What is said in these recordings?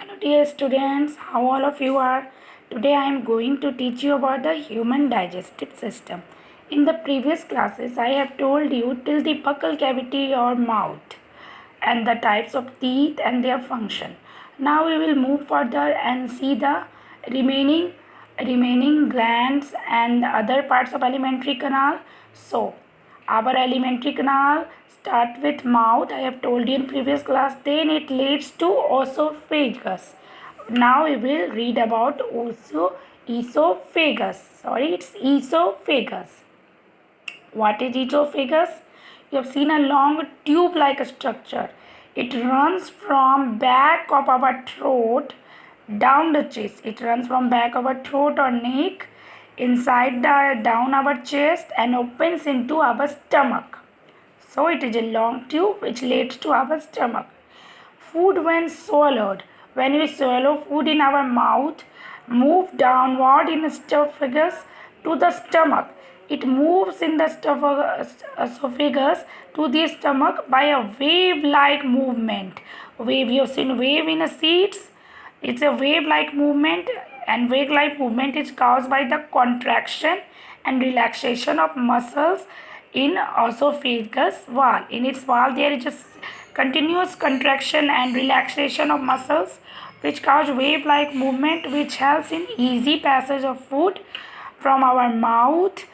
Hello dear students, how all of you are? Today I am going to teach you about the human digestive system. In the previous classes I have told you till the buccal cavity or mouth and the types of teeth and their function. Now we will move further and see the remaining glands and other parts of alimentary canal. So our alimentary canal start with mouth. I have told you in previous class. Then it leads to esophagus. Now we will read about esophagus. Sorry, it's esophagus. What is esophagus? You have seen a long tube-like structure. It runs from back of our throat down the chest. It runs from back of our throat or neck inside the down our chest and opens into our stomach. So it is a long tube which leads to our stomach. Food when swallowed. When we swallow food in our mouth, move downward in esophagus to the stomach. It moves in the esophagus to the stomach by a wave-like movement. Wave, you have seen wave in a seeds. It's a wave-like movement, and wave-like movement is caused by the contraction and relaxation of muscles in esophagus wall. In its wall, there is a continuous contraction and relaxation of muscles which cause wave-like movement, which helps in easy passage of food from our mouth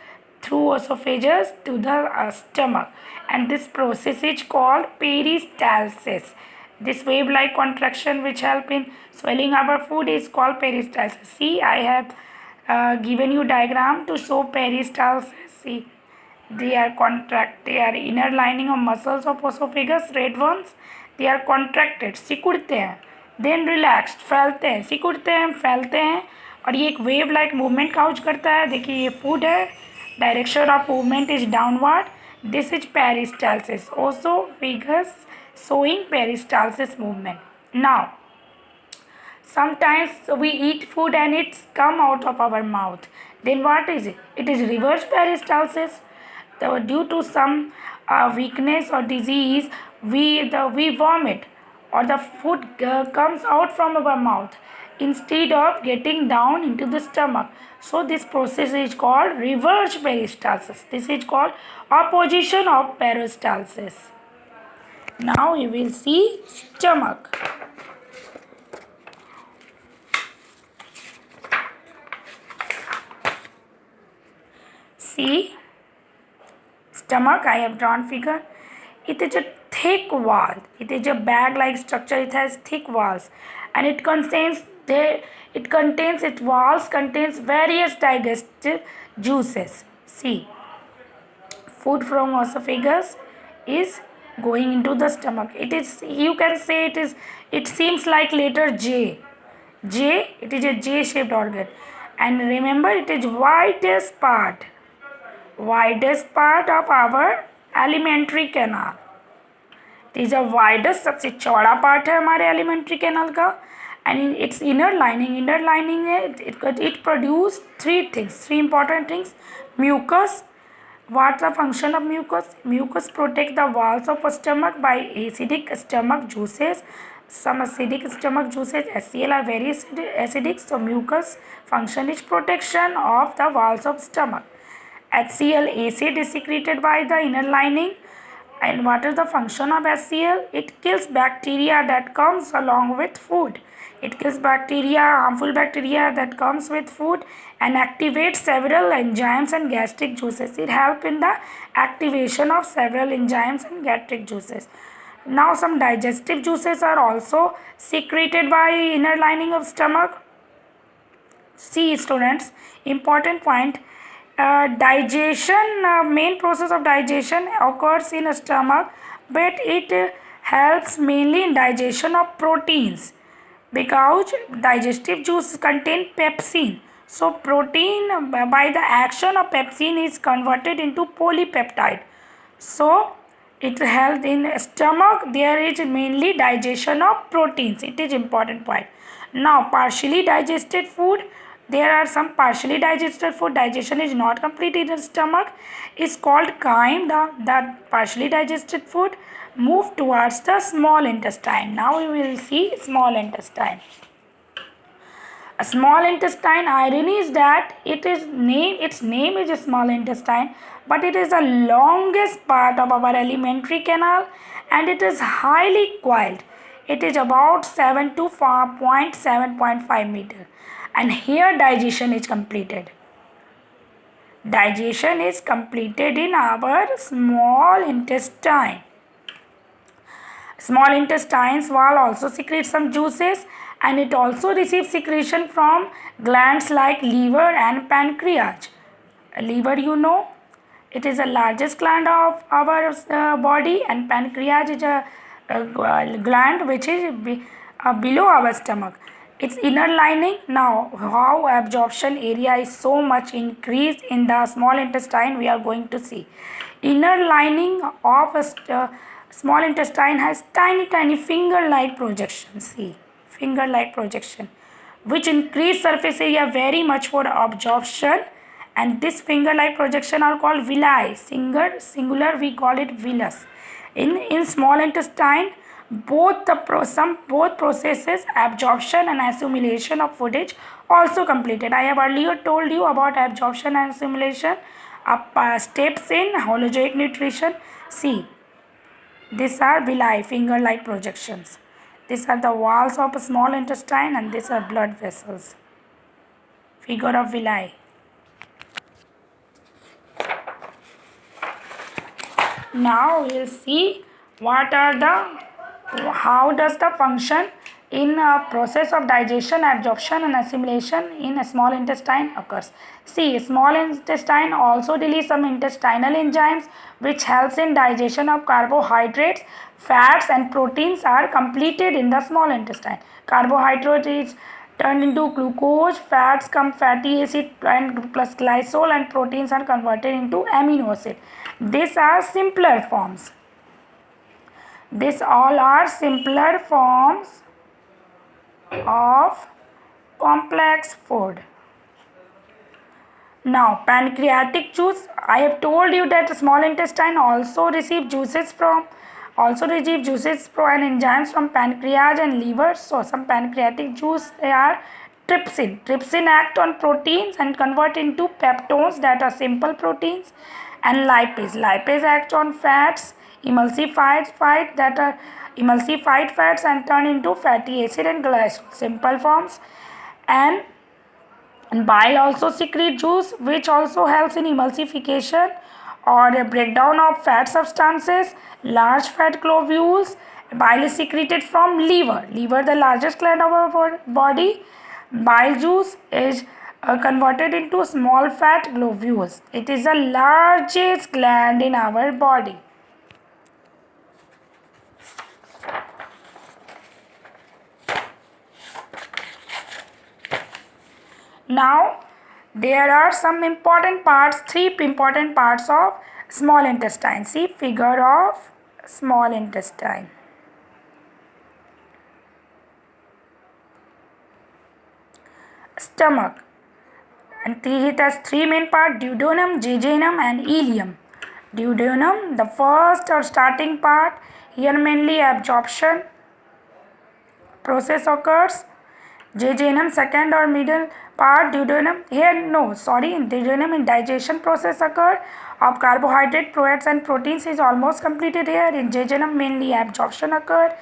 through esophagus to the stomach, and this process is called peristalsis. This wave-like contraction which help in swallowing our food is called peristalsis. See, I have given you diagram to show peristalsis. See, they are inner lining of muscles of esophagus, red ones, they are contracted, सिकुड़ते हैं, then relaxed, फैलते हैं, सिकुड़ते हैं, फैलते हैं, और ये एक wave like movement cause करता है. देखिए ये फूड है, direction of movement is downward. This is peristalsis, oesophagus showing peristalsis movement. Now, sometimes we eat food and it's come out of our mouth. Then what is it? It is reverse peristalsis. Due to some weakness or disease, we vomit or the food comes out from our mouth instead of getting down into the stomach. So this process is called reverse peristalsis. This is called opposition of peristalsis. Now we will see stomach. See, stomach, I have drawn figure. It is a thick wall. It is a bag-like structure. It has thick walls, and it contains its walls contains various digestive juices. See, food from esophagus is going into the stomach. It is, you can say it seems like letter J. It is a J-shaped organ, and remember it is widest part of our alimentary canal. It is a widest, सबसे चौड़ा part है हमारे alimentary canal का, and its inner lining है, it produce three important things. Mucus. What's the function of mucus? Mucus protect the walls of stomach by acidic stomach juices. Some acidic stomach juices, HCl, are very acidic. So mucus function is protection of the walls of stomach. HCl acid is secreted by the inner lining. And what is the function of HCl? It kills bacteria that comes along with food. It kills bacteria, harmful bacteria that comes with food, and activates several enzymes and gastric juices. It helps in the activation of several enzymes and gastric juices. Now some digestive juices are also secreted by inner lining of stomach. See students, important point. Digestion, main process of digestion occurs in stomach, but it helps mainly in digestion of proteins, because digestive juice contain pepsin. So protein, by the action of pepsin, is converted into polypeptide. So it helps in stomach. There is mainly digestion of proteins. It is important point. Now partially digested food. There are some partially digested food. Digestion is not complete in the stomach. Is called chyme. The partially digested food. move towards the small intestine. Now we will see small intestine. A small intestine, irony is that its name is a small intestine, but it is the longest part of our alimentary canal and it is highly coiled. It is about 7 to 7.5 meter, and here digestion is completed. Digestion is completed in our small intestine. Small intestines wall also secretes some juices, and it also receives secretion from glands like liver and pancreas. Liver, you know, it is the largest gland of our body, and pancreas is a gland which is below our stomach. Its inner lining. Now, how absorption area is so much increased in the small intestine, we are going to see. Inner lining of a small intestine has tiny finger-like projection. See, finger-like projection, which increase surface area very much for absorption. And this finger-like projection are called villi. Singular we call it villus. In small intestine, both processes, absorption and assimilation of food, also completed. I have earlier told you about absorption and assimilation steps in holozoic nutrition. See, these are villi, finger-like projections. These are the walls of a small intestine, and these are blood vessels. Figure of villi. Now we will see how does the function in a process of digestion, absorption and assimilation in a small intestine occurs. See, small intestine also release some intestinal enzymes which helps in digestion of carbohydrates, fats and proteins are completed in the small intestine. Carbohydrate is turned into glucose, fats come fatty acid and plus glycol, and proteins are converted into amino acid. These are simpler forms. These all are simpler forms of complex food. Now, pancreatic juice. I have told you that small intestine also receive juices from and enzymes from pancreas and liver. So, some pancreatic juice are trypsin. Trypsin act on proteins and convert into peptones, that are simple proteins, and lipase. Lipase act on fats, emulsified fats, and turn into fatty acid and glycol, simple forms. And bile also secrete juice, which also helps in emulsification or a breakdown of fat substances. Large fat globules. Bile is secreted from liver. Liver, the largest gland of our body. Bile juice is converted into small fat globules. It is the largest gland in our body. Now, there are some important parts, 3 important parts of small intestine. See, figure of small intestine. Stomach, and it has 3 main parts: duodenum, jejunum and ileum. Duodenum, the first or starting part, here mainly absorption process occurs. Jejunum, second or middle part. Duodenum, duodenum in digestion process occur of carbohydrate, fats and proteins is almost completed here. In jejunum, mainly absorption occur.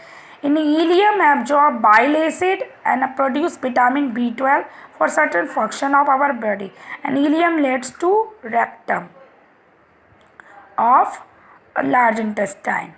In ileum, absorb bile acid and produce vitamin B12 for certain function of our body. And ileum leads to rectum of a large intestine.